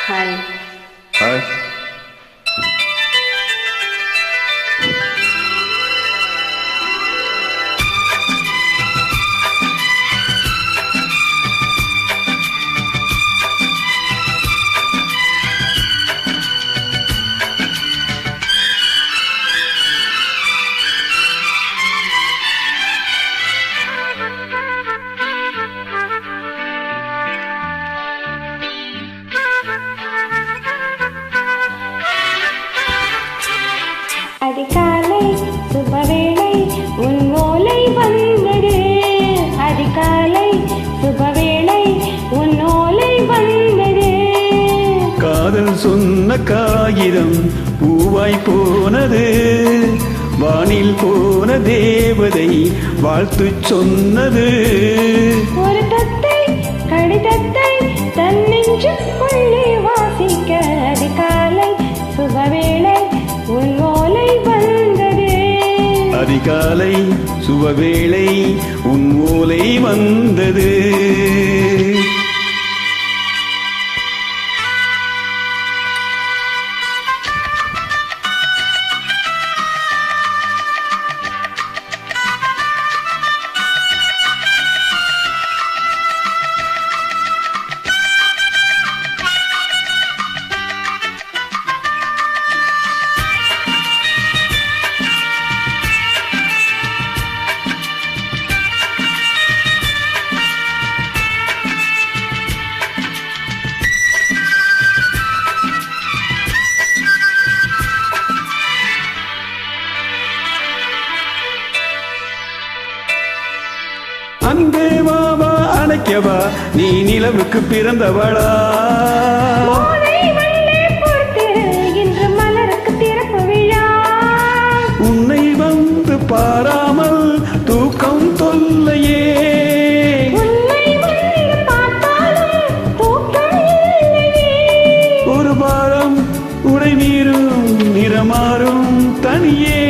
Hi. Hi. அதிகாலை சுபவேளை உன் ஓலை வந்தது. அதிகாலை சுபவேளை உன் ஓலை வந்தது. காதல் சொன்ன காகிதம் பூவாய் போனது. வானில் போன தேவதை வாழ்த்து சொன்னது. ஒரு தத்தை கடிதத்தை தன் நெஞ்சுக்குள்ளே வாசிக்க அதிகாலை சுபவேளை உன் ஓலை வந்தது. அதிகாலை சுபவேளை உன் ஓலை வந்தது. அன்பே வாவா அணைக்கவா நீ நிலவுக்கு பிறந்தவளா. இன்று மலருக்கு திறப்பு விழா. உன்னை வந்து பாராமல் தூக்கம் தொல்லையே. ஒரு பாரம் உடை நீரும் நிறமாறும் தனியே.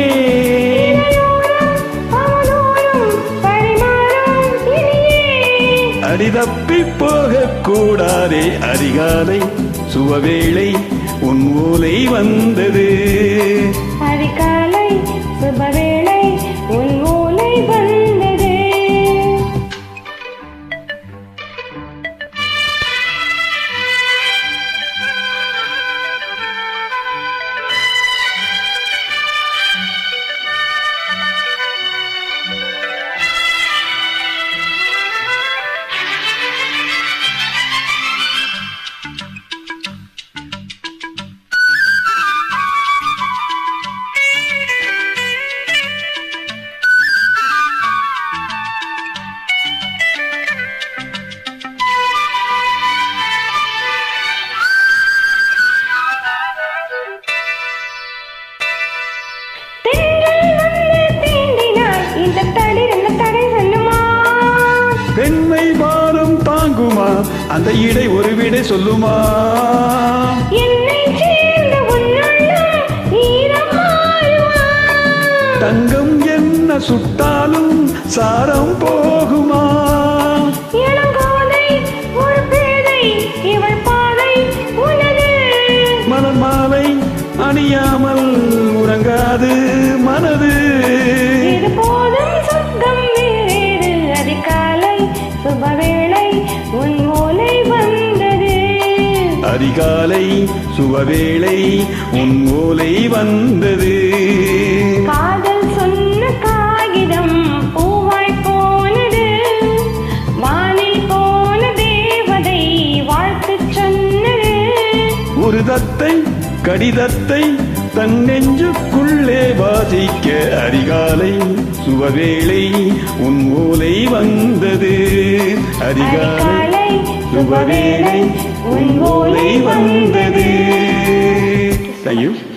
அடிதப்பி போக கூடாதே. அதிகாலை சுபவேளை உன் ஓலை வந்தது. அதிகாலை சுபவேளை உன் ஓலை வந்தது. பெண்மை பாரம் தாங்குமா அந்த இடை ஒரு விடை சொல்லுமா. தங்கம் என்ன சுட்டாலும் சாரம் போகுமா. மனமாலை அணியாமல் உறங்காது மனது. சுபவேளை உன் ஓலை வந்தது. அதிகாலை சுபவேளை உன் ஓலை வந்தது. காதல் சொன்ன காகிதம் பூவாய் போனது. வானில் போன தேவதை வாழ்த்து சொன்னது. ஒரு தத்தை கடிதத்தை தன் நெஞ்சுக்குள்ளே வாசிக்க அதிகாலை சுபவேளை உன் ஓலை வந்தது. அதிகாலை சுபவேளை உன் ஓலை வந்தது. Thank you.